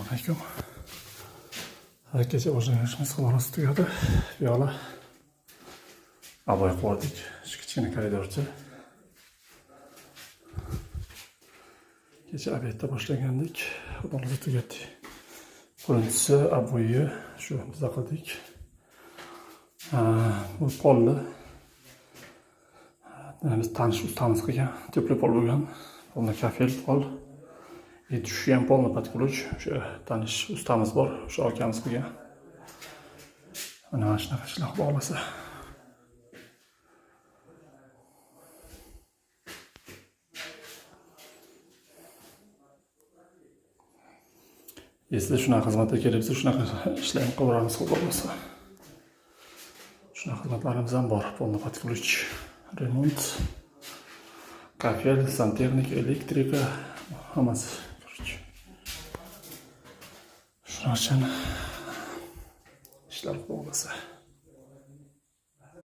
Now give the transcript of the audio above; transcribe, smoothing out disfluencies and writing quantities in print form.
Assalomu alaykum. Kecha boshlagan ishimiz xullas tugadi. Bu yoqda aboy qo'ydik. Shu kichkina koridorcha. Kecha obedda boshlagandik. Xullas tugadi. Birinchisi aboyi shu bizda qildik. Bu polni biz tanish ustamiz qilgan, tepli pol bo'lgan. Polni kafel pol. Shu ham polni podключ, o'sha tanish ustamiz bor, o'sha akamiz qilgan. Mana shunaqa ishlar bo'lsa. Sizlar shunaqa xizmatga kelibsiz, shunaqa ishlarni qilaveramiz bo'lsa. Shunaqa xizmatlarimiz ham bor, polni podключ, remont, kafel, santexnika, elektrika, hammasi. Shuning uchun ishlar bo'lsa.